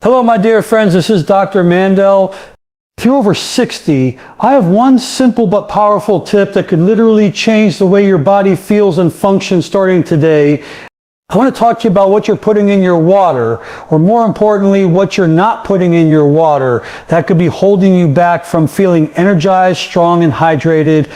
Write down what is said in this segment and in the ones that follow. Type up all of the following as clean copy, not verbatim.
Hello, my dear friends. This is Dr. Mandell. If you're over 60, I have one simple but powerful tip that could literally change the way your body feels and functions starting today. I want to talk to you about what you're putting in your water, or more importantly, what you're not putting in your water that could be holding you back from feeling energized, strong, and hydrated.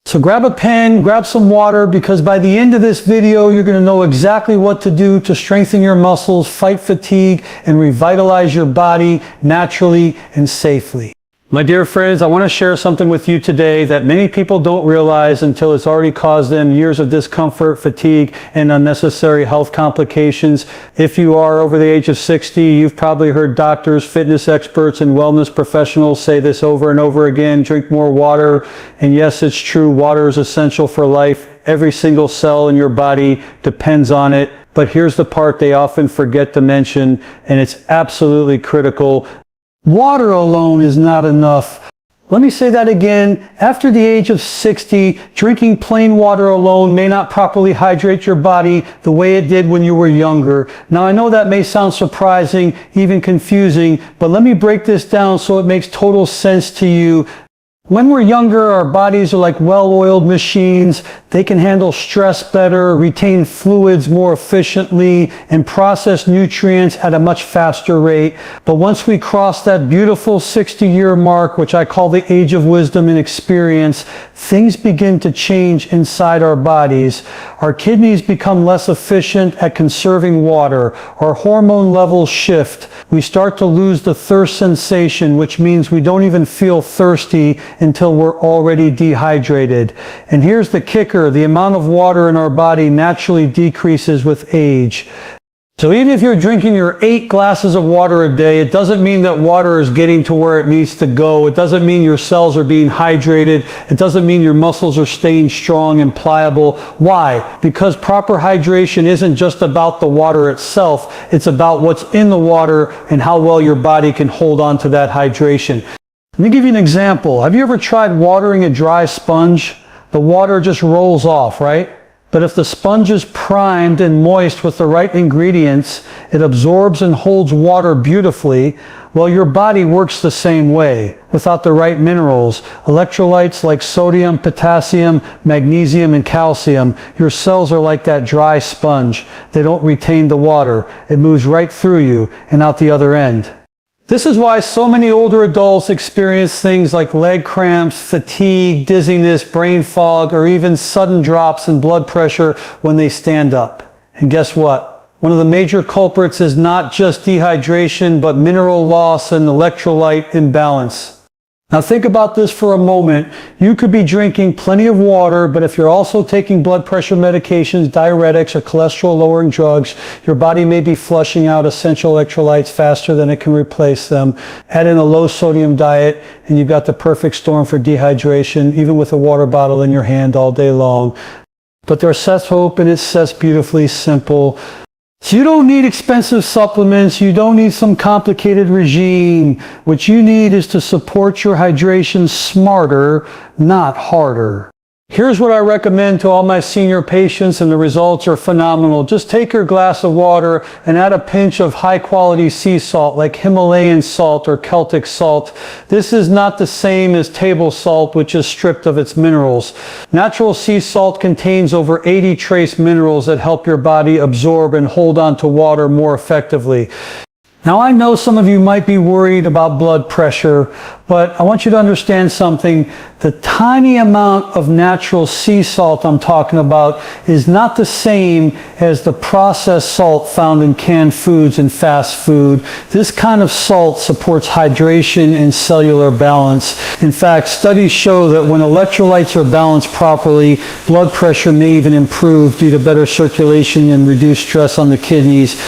So grab a pen, grab some water, because by the end of this video, you're going to know exactly what to do to strengthen your muscles, fight fatigue, and revitalize your body naturally and safely. My dear friends, I want to share something with you today that many people don't realize until it's already caused them years of discomfort, fatigue, and unnecessary health complications. If you are over the age of 60, you've probably heard doctors, fitness experts, and wellness professionals say this over and over again: drink more water. And yes, it's true, water is essential for life. Every single cell in your body depends on it. But here's the part they often forget to mention, and it's absolutely critical. Water alone is not enough. Let me say that again. After the age of 60, drinking plain water alone may not properly hydrate your body the way it did when you were younger. Now, I know that may sound surprising, even confusing, but let me break this down so it makes total sense to you. When we're younger, our bodies are like well-oiled machines. They can handle stress better, retain fluids more efficiently, and process nutrients at a much faster rate. But once we cross that beautiful 60-year mark, which I call the age of wisdom and experience, things begin to change inside our bodies. Our kidneys become less efficient at conserving water. Our hormone levels shift. We start to lose the thirst sensation, which means we don't even feel thirsty until we're already dehydrated. And here's the kicker: the amount of water in our body naturally decreases with age. So even if you're drinking your 8 glasses of water a day, it doesn't mean that water is getting to where it needs to go. It doesn't mean your cells are being hydrated. It doesn't mean your muscles are staying strong and pliable. Why? Because proper hydration isn't just about the water itself. It's about what's in the water and how well your body can hold on to that hydration. Let me give you an example. Have you ever tried watering a dry sponge? The water just rolls off, right? But if the sponge is primed and moist with the right ingredients, it absorbs and holds water beautifully. Well, your body works the same way. Without the right minerals, electrolytes like sodium, potassium, magnesium, and calcium, your cells are like that dry sponge. They don't retain the water. It moves right through you and out the other end. This is why so many older adults experience things like leg cramps, fatigue, dizziness, brain fog, or even sudden drops in blood pressure when they stand up. And guess what? One of the major culprits is not just dehydration, but mineral loss and electrolyte imbalance. Now think about this for a moment. You could be drinking plenty of water, but if you're also taking blood pressure medications, diuretics, or cholesterol-lowering drugs, your body may be flushing out essential electrolytes faster than it can replace them. Add in a low-sodium diet, and you've got the perfect storm for dehydration, even with a water bottle in your hand all day long. But there's such hope, and it's such beautifully simple. So you don't need expensive supplements. You don't need some complicated regime. What you need is to support your hydration smarter, not harder. Here's what I recommend to all my senior patients, and the results are phenomenal. Just take your glass of water and add a pinch of high-quality sea salt, like Himalayan salt or Celtic salt. This is not the same as table salt, which is stripped of its minerals. Natural sea salt contains over 80 trace minerals that help your body absorb and hold on to water more effectively. Now, I know some of you might be worried about blood pressure, but I want you to understand something. The tiny amount of natural sea salt I'm talking about is not the same as the processed salt found in canned foods and fast food. This kind of salt supports hydration and cellular balance. In fact, studies show that when electrolytes are balanced properly, blood pressure may even improve due to better circulation and reduced stress on the kidneys.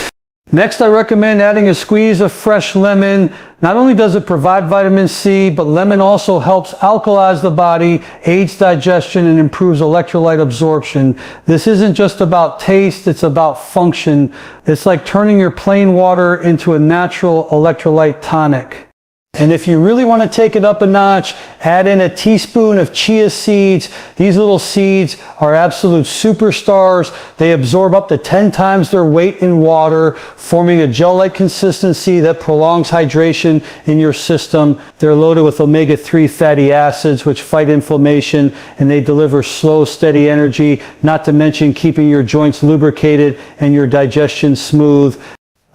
Next, I recommend adding a squeeze of fresh lemon. Not only does it provide vitamin C, but lemon also helps alkalize the body, aids digestion, and improves electrolyte absorption. This isn't just about taste, it's about function. It's like turning your plain water into a natural electrolyte tonic. And if you really want to take it up a notch, add in a teaspoon of chia seeds. These little seeds are absolute superstars. They absorb up to 10 times their weight in water, forming a gel-like consistency that prolongs hydration in your system. They're loaded with omega-3 fatty acids, which fight inflammation, and they deliver slow, steady energy, not to mention keeping your joints lubricated and your digestion smooth.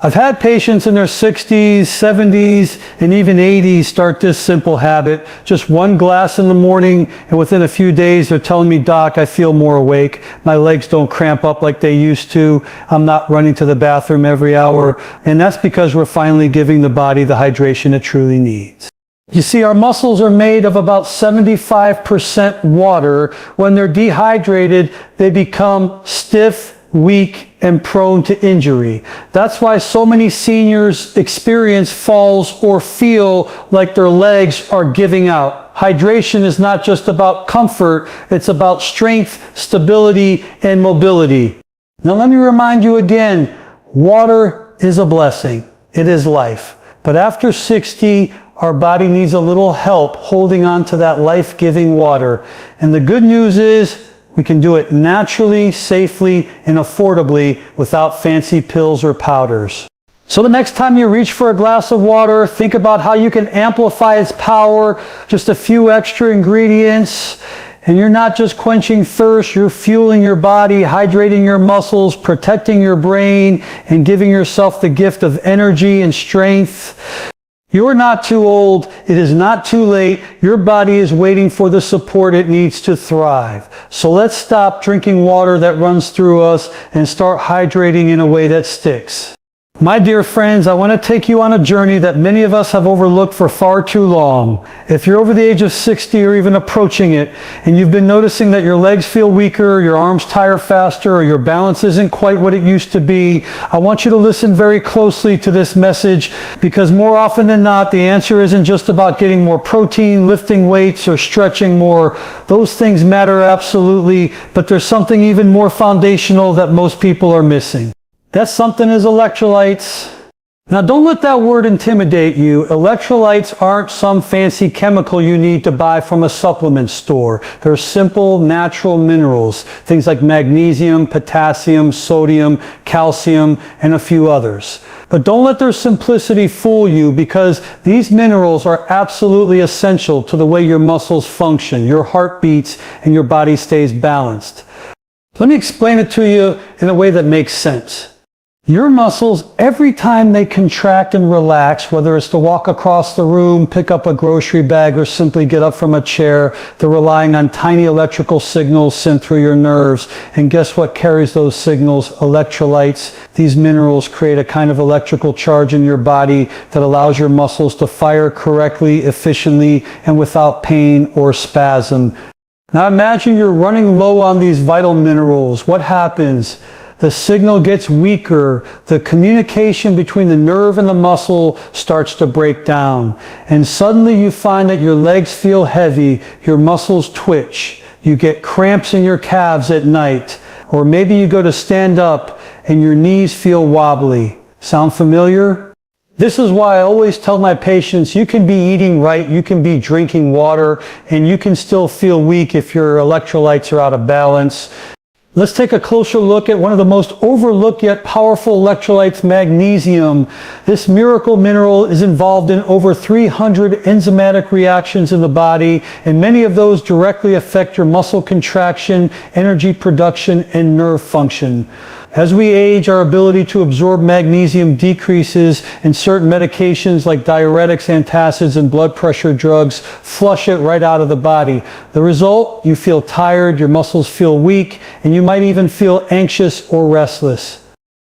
I've had patients in their 60s, 70s, and even 80s start this simple habit. Just one glass in the morning, and within a few days they're telling me, "Doc, I feel more awake. My legs don't cramp up like they used to. I'm not running to the bathroom every hour." And that's because we're finally giving the body the hydration it truly needs. You see, our muscles are made of about 75% water. When they're dehydrated, they become stiff, weak, and prone to injury. That's why so many seniors experience falls or feel like their legs are giving out. Hydration is not just about comfort, it's about strength, stability, and mobility. Now let me remind you again, water is a blessing. It is life. But after 60, our body needs a little help holding on to that life-giving water. And the good news is, we can do it naturally, safely, and affordably without fancy pills or powders. So the next time you reach for a glass of water, think about how you can amplify its power, just a few extra ingredients. And you're not just quenching thirst, you're fueling your body, hydrating your muscles, protecting your brain, and giving yourself the gift of energy and strength. You're not too old. It is not too late. Your body is waiting for the support it needs to thrive. So let's stop drinking water that runs through us and start hydrating in a way that sticks. My dear friends, I want to take you on a journey that many of us have overlooked for far too long. If you're over the age of 60 or even approaching it, and you've been noticing that your legs feel weaker, your arms tire faster, or your balance isn't quite what it used to be, I want you to listen very closely to this message, because more often than not, the answer isn't just about getting more protein, lifting weights, or stretching more. Those things matter absolutely, but there's something even more foundational that most people are missing. That something is electrolytes. Now don't let that word intimidate you. Electrolytes aren't some fancy chemical you need to buy from a supplement store. They're simple, natural minerals. Things like magnesium, potassium, sodium, calcium, and a few others. But don't let their simplicity fool you, because these minerals are absolutely essential to the way your muscles function, your heart beats, and your body stays balanced. Let me explain it to you in a way that makes sense. Your muscles, every time they contract and relax, whether it's to walk across the room, pick up a grocery bag, or simply get up from a chair, they're relying on tiny electrical signals sent through your nerves. And guess what carries those signals? Electrolytes. These minerals create a kind of electrical charge in your body that allows your muscles to fire correctly, efficiently, and without pain or spasm. Now imagine you're running low on these vital minerals. What happens? The signal gets weaker. The communication between the nerve and the muscle starts to break down. And suddenly you find that your legs feel heavy, your muscles twitch, you get cramps in your calves at night, or maybe you go to stand up and your knees feel wobbly. Sound familiar? This is why I always tell my patients, you can be eating right, you can be drinking water, and you can still feel weak if your electrolytes are out of balance. Let's take a closer look at one of the most overlooked yet powerful electrolytes, magnesium. This miracle mineral is involved in over 300 enzymatic reactions in the body, and many of those directly affect your muscle contraction, energy production, and nerve function. As we age, our ability to absorb magnesium decreases, and certain medications like diuretics, antacids, and blood pressure drugs flush it right out of the body. The result? You feel tired, your muscles feel weak, and you might even feel anxious or restless.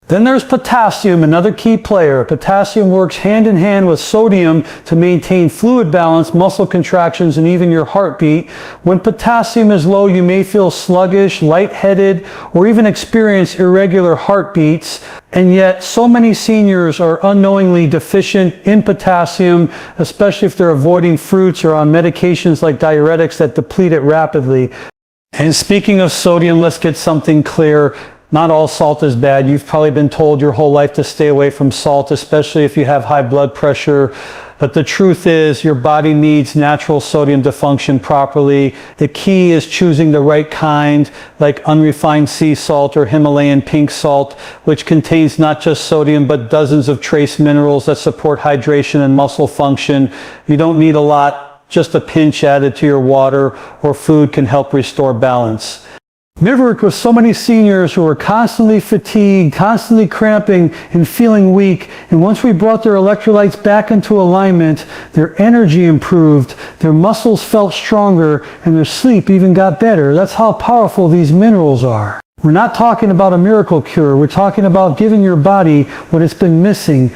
Then there's potassium, another key player. Potassium works hand in hand with sodium to maintain fluid balance, muscle contractions, and even your heartbeat. When potassium is low, you may feel sluggish, lightheaded, or even experience irregular heartbeats. And yet, so many seniors are unknowingly deficient in potassium, especially if they're avoiding fruits or on medications like diuretics that deplete it rapidly. And speaking of sodium, let's get something clear. Not all salt is bad. You've probably been told your whole life to stay away from salt, especially if you have high blood pressure. But the truth is, your body needs natural sodium to function properly. The key is choosing the right kind, like unrefined sea salt or Himalayan pink salt, which contains not just sodium, but dozens of trace minerals that support hydration and muscle function. You don't need a lot, just a pinch added to your water or food can help restore balance. I've worked with so many seniors who were constantly fatigued, constantly cramping and feeling weak. And once we brought their electrolytes back into alignment, their energy improved, their muscles felt stronger, and their sleep even got better. That's how powerful these minerals are. We're not talking about a miracle cure. We're talking about giving your body what it's been missing.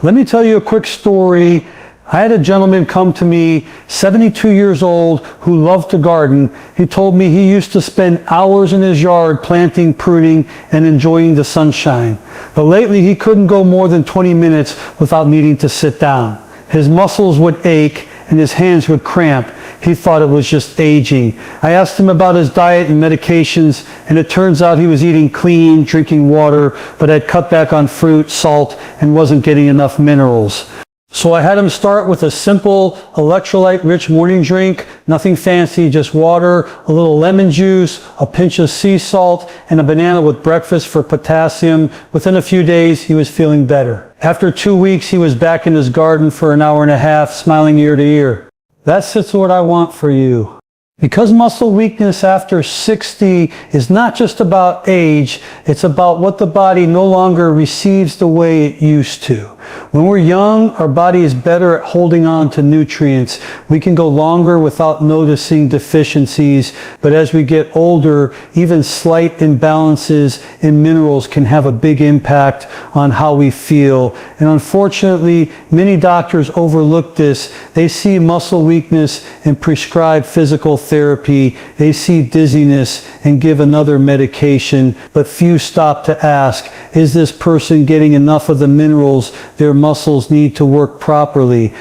Let me tell you a quick story. I had a gentleman come to me, 72 years old, who loved to garden. He told me he used to spend hours in his yard planting, pruning, and enjoying the sunshine. But lately he couldn't go more than 20 minutes without needing to sit down. His muscles would ache and his hands would cramp. He thought it was just aging. I asked him about his diet and medications, and it turns out he was eating clean, drinking water, but had cut back on fruit, salt, and wasn't getting enough minerals. So I had him start with a simple electrolyte-rich morning drink, nothing fancy, just water, a little lemon juice, a pinch of sea salt, and a banana with breakfast for potassium. Within a few days, he was feeling better. After 2 weeks, he was back in his garden for an hour and a half, smiling ear to ear. That's what I want for you. Because muscle weakness after 60 is not just about age, it's about what the body no longer receives the way it used to. When we're young, our body is better at holding on to nutrients. We can go longer without noticing deficiencies, but as we get older, even slight imbalances in minerals can have a big impact on how we feel. And unfortunately, many doctors overlook this. They see muscle weakness and prescribe physical therapy. They see dizziness and give another medication, but few stop to ask, is this person getting enough of the minerals their muscles need to work properly?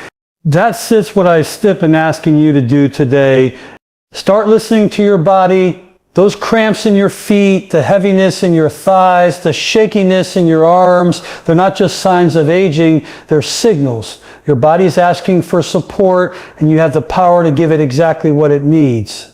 That's what I step in asking you to do today. Start listening to your body. Those cramps in your feet, the heaviness in your thighs, the shakiness in your arms, they're not just signs of aging, they're signals. Your body's asking for support, and you have the power to give it exactly what it needs.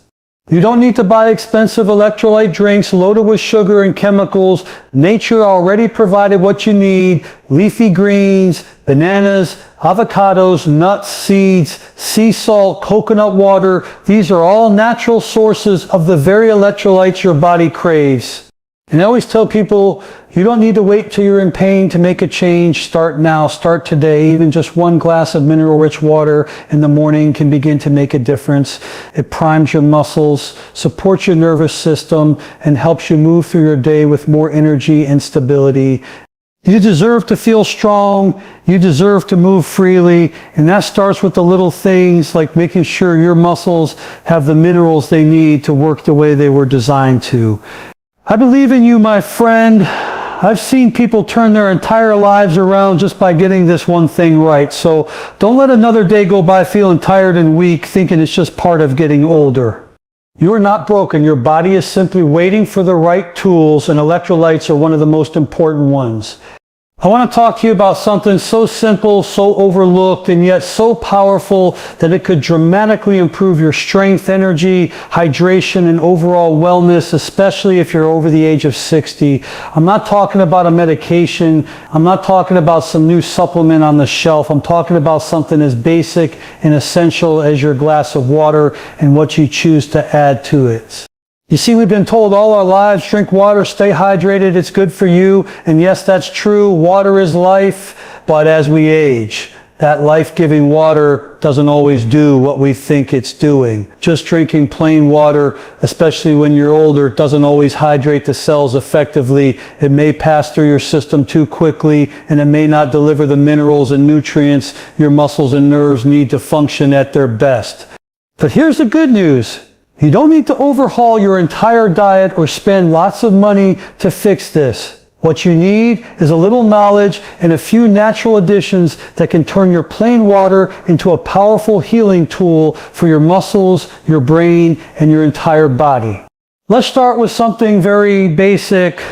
You don't need to buy expensive electrolyte drinks loaded with sugar and chemicals. Nature already provided what you need: leafy greens, bananas, avocados, nuts, seeds, sea salt, coconut water. These are all natural sources of the very electrolytes your body craves. And I always tell people, you don't need to wait till you're in pain to make a change. Start now, start today. Even just one glass of mineral-rich water in the morning can begin to make a difference. It primes your muscles, supports your nervous system, and helps you move through your day with more energy and stability. You deserve to feel strong. You deserve to move freely. And that starts with the little things like making sure your muscles have the minerals they need to work the way they were designed to. I believe in you, my friend. I've seen people turn their entire lives around just by getting this one thing right. So don't let another day go by feeling tired and weak, thinking it's just part of getting older. You are not broken. Your body is simply waiting for the right tools, and electrolytes are one of the most important ones. I want to talk to you about something so simple, so overlooked, and yet so powerful that it could dramatically improve your strength, energy, hydration, and overall wellness, especially if you're over the age of 60. I'm not talking about a medication. I'm not talking about some new supplement on the shelf. I'm talking about something as basic and essential as your glass of water and what you choose to add to it. You see, we've been told all our lives, drink water, stay hydrated, it's good for you. And yes, that's true. Water is life. But as we age, that life-giving water doesn't always do what we think it's doing. Just drinking plain water, especially when you're older, doesn't always hydrate the cells effectively. It may pass through your system too quickly, and it may not deliver the minerals and nutrients your muscles and nerves need to function at their best. But here's the good news. You don't need to overhaul your entire diet or spend lots of money to fix this. What you need is a little knowledge and a few natural additions that can turn your plain water into a powerful healing tool for your muscles, your brain, and your entire body. Let's start with something very basic,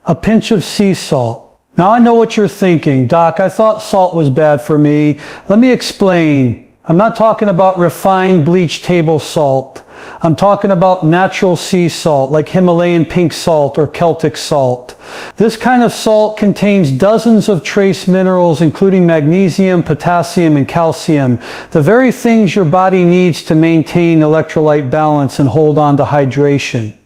a pinch of sea salt. Now I know what you're thinking. Doc, I thought salt was bad for me. Let me explain. I'm not talking about refined bleached table salt. I'm talking about natural sea salt like Himalayan pink salt or Celtic salt. This kind of salt contains dozens of trace minerals including magnesium, potassium, and calcium, the very things your body needs to maintain electrolyte balance and hold on to hydration.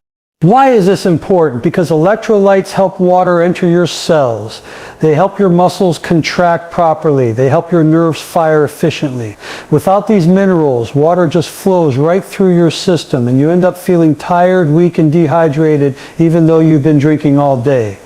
Why is this important? Because electrolytes help water enter your cells. They help your muscles contract properly. They help your nerves fire efficiently. Without these minerals, water just flows right through your system and you end up feeling tired, weak, and dehydrated even though you've been drinking all day.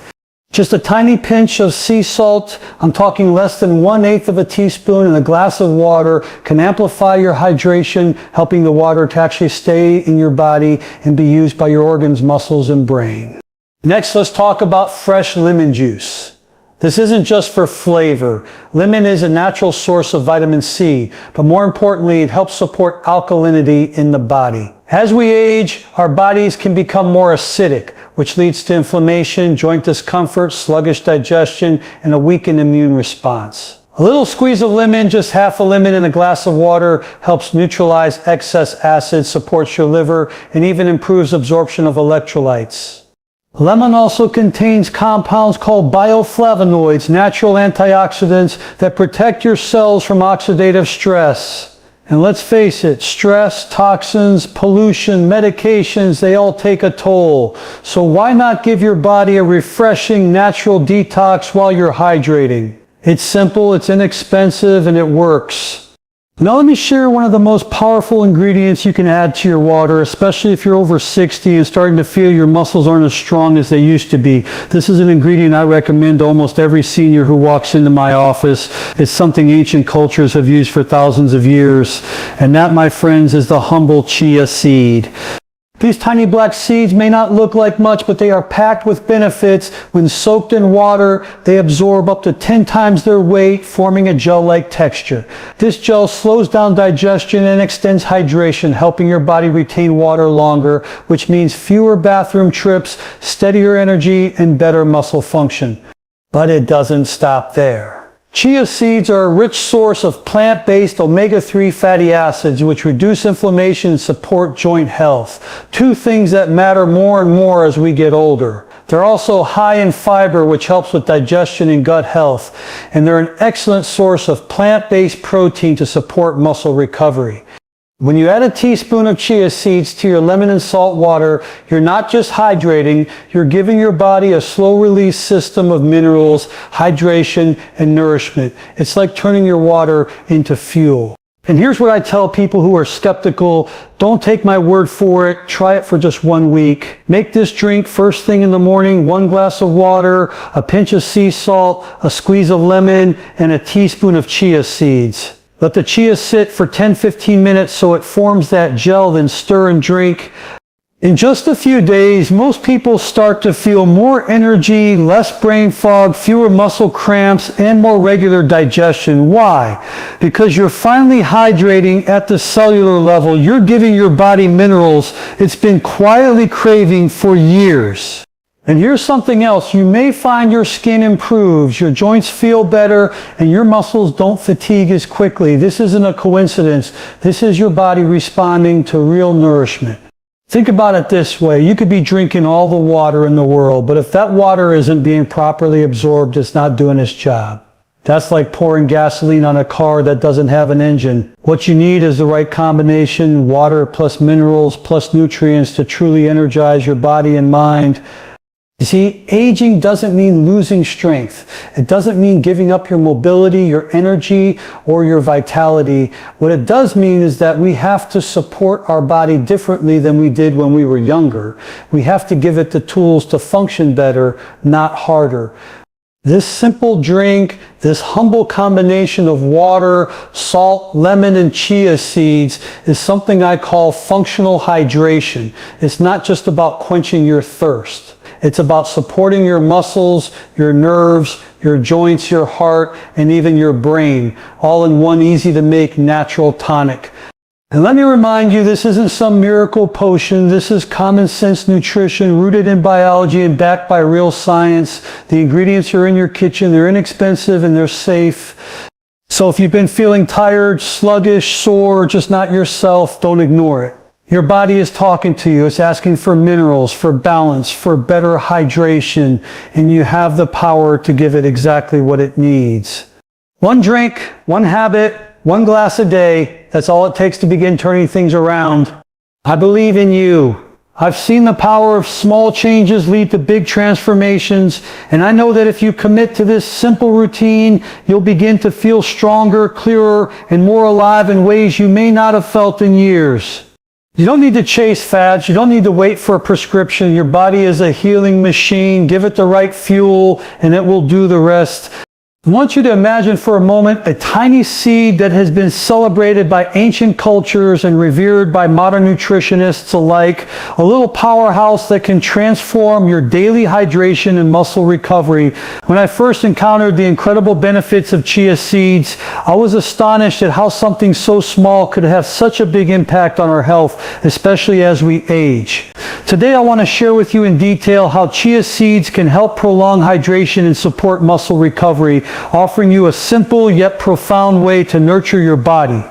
Just a tiny pinch of sea salt, I'm talking less than 1/8 of a teaspoon in a glass of water, can amplify your hydration, helping the water to actually stay in your body and be used by your organs, muscles, and brain. Next, let's talk about fresh lemon juice. This isn't just for flavor. Lemon is a natural source of vitamin C, but more importantly, it helps support alkalinity in the body. As we age, our bodies can become more acidic, which leads to inflammation, joint discomfort, sluggish digestion, and a weakened immune response. A little squeeze of lemon, just half a lemon in a glass of water, helps neutralize excess acid, supports your liver, and even improves absorption of electrolytes. Lemon also contains compounds called bioflavonoids, natural antioxidants that protect your cells from oxidative stress. And let's face it, stress, toxins, pollution, medications, they all take a toll. So why not give your body a refreshing, natural detox while you're hydrating? It's simple, it's inexpensive, and it works. Now let me share one of the most powerful ingredients you can add to your water, especially if you're over 60 and starting to feel your muscles aren't as strong as they used to be. This is an ingredient I recommend to almost every senior who walks into my office. It's something ancient cultures have used for thousands of years. And that, my friends, is the humble chia seed. These tiny black seeds may not look like much, but they are packed with benefits. When soaked in water, they absorb up to 10 times their weight, forming a gel-like texture. This gel slows down digestion and extends hydration, helping your body retain water longer, which means fewer bathroom trips, steadier energy, and better muscle function. But it doesn't stop there. Chia seeds are a rich source of plant-based omega-3 fatty acids which reduce inflammation and support joint health. Two things that matter more and more as we get older. They're also high in fiber, which helps with digestion and gut health. And they're an excellent source of plant-based protein to support muscle recovery. When you add a teaspoon of chia seeds to your lemon and salt water, you're not just hydrating, you're giving your body a slow-release system of minerals, hydration, and nourishment. It's like turning your water into fuel. And here's what I tell people who are skeptical: don't take my word for it, try it for just 1 week. Make this drink first thing in the morning, 1 glass of water, a pinch of sea salt, a squeeze of lemon, and a teaspoon of chia seeds. Let the chia sit for 10-15 minutes so it forms that gel, then stir and drink. In just a few days, most people start to feel more energy, less brain fog, fewer muscle cramps, and more regular digestion. Why? Because you're finally hydrating at the cellular level. You're giving your body minerals it's been quietly craving for years. And here's something else. You may find your skin improves, your joints feel better, and your muscles don't fatigue as quickly. This isn't a coincidence. This is your body responding to real nourishment. Think about it this way. You could be drinking all the water in the world, but if that water isn't being properly absorbed, it's not doing its job. That's like pouring gasoline on a car that doesn't have an engine. What you need is the right combination, water plus minerals plus nutrients to truly energize your body and mind. You see, aging doesn't mean losing strength. It doesn't mean giving up your mobility, your energy, or your vitality. What it does mean is that we have to support our body differently than we did when we were younger. We have to give it the tools to function better, not harder. This simple drink, this humble combination of water, salt, lemon, and chia seeds is something I call functional hydration. It's not just about quenching your thirst. It's about supporting your muscles, your nerves, your joints, your heart, and even your brain, all in one easy-to-make natural tonic. And let me remind you, this isn't some miracle potion. This is common sense nutrition rooted in biology and backed by real science. The ingredients are in your kitchen. They're inexpensive and they're safe. So if you've been feeling tired, sluggish, sore, just not yourself, don't ignore it. Your body is talking to you. It's asking for minerals, for balance, for better hydration, and you have the power to give it exactly what it needs. One drink, one habit, one glass a day, that's all it takes to begin turning things around. I believe in you. I've seen the power of small changes lead to big transformations, and I know that if you commit to this simple routine, you'll begin to feel stronger, clearer, and more alive in ways you may not have felt in years. You don't need to chase fads. You don't need to wait for a prescription. Your body is a healing machine. Give it the right fuel, and it will do the rest. I want you to imagine for a moment a tiny seed that has been celebrated by ancient cultures and revered by modern nutritionists alike, a little powerhouse that can transform your daily hydration and muscle recovery. When I first encountered the incredible benefits of chia seeds, I was astonished at how something so small could have such a big impact on our health, especially as we age. Today I want to share with you in detail how chia seeds can help prolong hydration and support muscle recovery, offering you a simple yet profound way to nurture your body.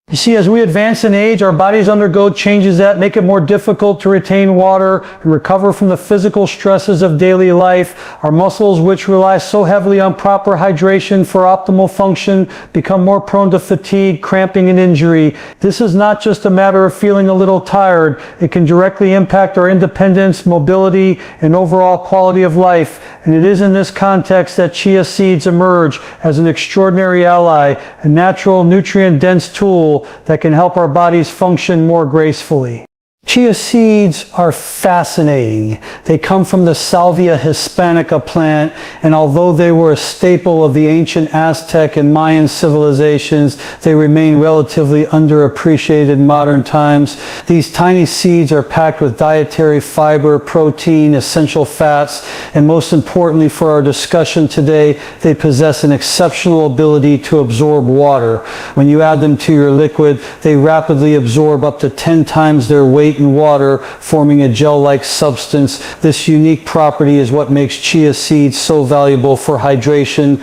You see, as we advance in age, our bodies undergo changes that make it more difficult to retain water and recover from the physical stresses of daily life. Our muscles, which rely so heavily on proper hydration for optimal function, become more prone to fatigue, cramping, and injury. This is not just a matter of feeling a little tired. It can directly impact our independence, mobility, and overall quality of life. And it is in this context that chia seeds emerge as an extraordinary ally, a natural, nutrient-dense tool that can help our bodies function more gracefully. Chia seeds are fascinating. They come from the Salvia hispanica plant, and although they were a staple of the ancient Aztec and Mayan civilizations, they remain relatively underappreciated in modern times. These tiny seeds are packed with dietary fiber, protein, essential fats, and most importantly for our discussion today, they possess an exceptional ability to absorb water. When you add them to your liquid, they rapidly absorb up to 10 times their weight in water, forming a gel-like substance. This unique property is what makes chia seeds so valuable for hydration.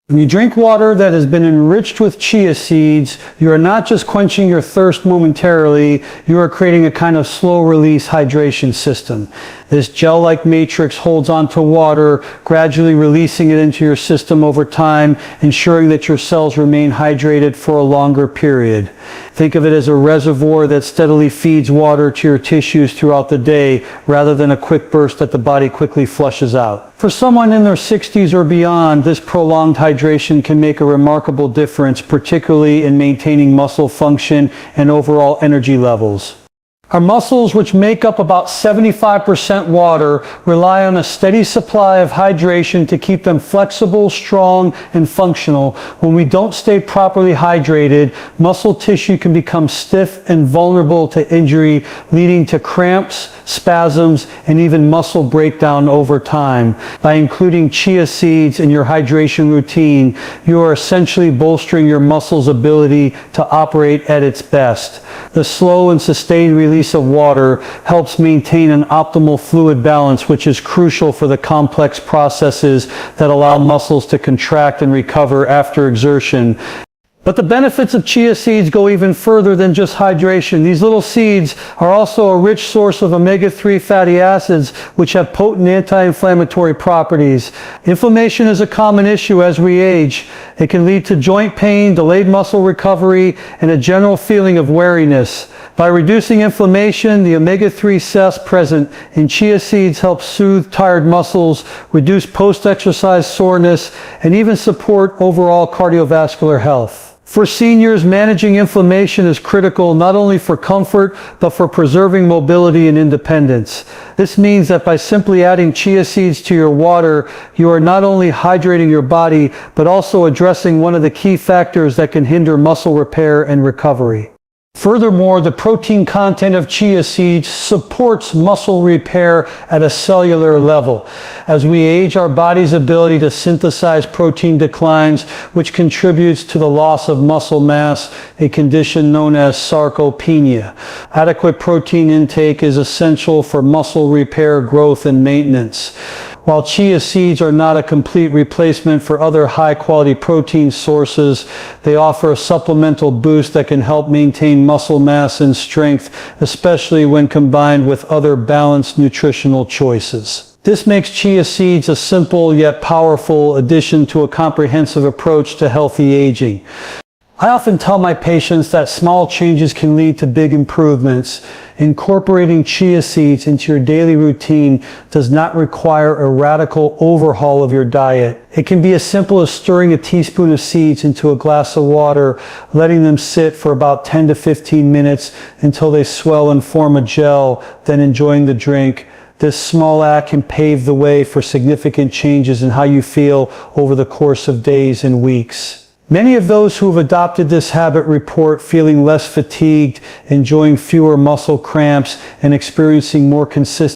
When you drink water that has been enriched with chia seeds, you are not just quenching your thirst momentarily, you are creating a kind of slow-release hydration system. This gel-like matrix holds onto water, gradually releasing it into your system over time, ensuring that your cells remain hydrated for a longer period. Think of it as a reservoir that steadily feeds water to your tissues throughout the day, rather than a quick burst that the body quickly flushes out. For someone in their 60s or beyond, this prolonged hydration can make a remarkable difference, particularly in maintaining muscle function and overall energy levels. Our muscles, which make up about 75% water, rely on a steady supply of hydration to keep them flexible, strong, and functional. When we don't stay properly hydrated, muscle tissue can become stiff and vulnerable to injury, leading to cramps, spasms, and even muscle breakdown over time. By including chia seeds in your hydration routine, you are essentially bolstering your muscles' ability to operate at its best. The slow and sustained release of water helps maintain an optimal fluid balance, which is crucial for the complex processes that allow muscles to contract and recover after exertion. But the benefits of chia seeds go even further than just hydration. These little seeds are also a rich source of omega-3 fatty acids, which have potent anti-inflammatory properties. Inflammation is a common issue as we age. It can lead to joint pain, delayed muscle recovery, and a general feeling of weariness. By reducing inflammation, the omega-3 cells present in chia seeds help soothe tired muscles, reduce post-exercise soreness, and even support overall cardiovascular health. For seniors, managing inflammation is critical not only for comfort, but for preserving mobility and independence. This means that by simply adding chia seeds to your water, you are not only hydrating your body, but also addressing one of the key factors that can hinder muscle repair and recovery. Furthermore, the protein content of chia seeds supports muscle repair at a cellular level. As we age, our body's ability to synthesize protein declines, which contributes to the loss of muscle mass, a condition known as sarcopenia. Adequate protein intake is essential for muscle repair, growth, and maintenance. While chia seeds are not a complete replacement for other high-quality protein sources, they offer a supplemental boost that can help maintain muscle mass and strength, especially when combined with other balanced nutritional choices. This makes chia seeds a simple yet powerful addition to a comprehensive approach to healthy aging. I often tell my patients that small changes can lead to big improvements. Incorporating chia seeds into your daily routine does not require a radical overhaul of your diet. It can be as simple as stirring a teaspoon of seeds into a glass of water, letting them sit for about 10 to 15 minutes until they swell and form a gel, then enjoying the drink. This small act can pave the way for significant changes in how you feel over the course of days and weeks. Many of those who have adopted this habit report feeling less fatigued, enjoying fewer muscle cramps, and experiencing more consistent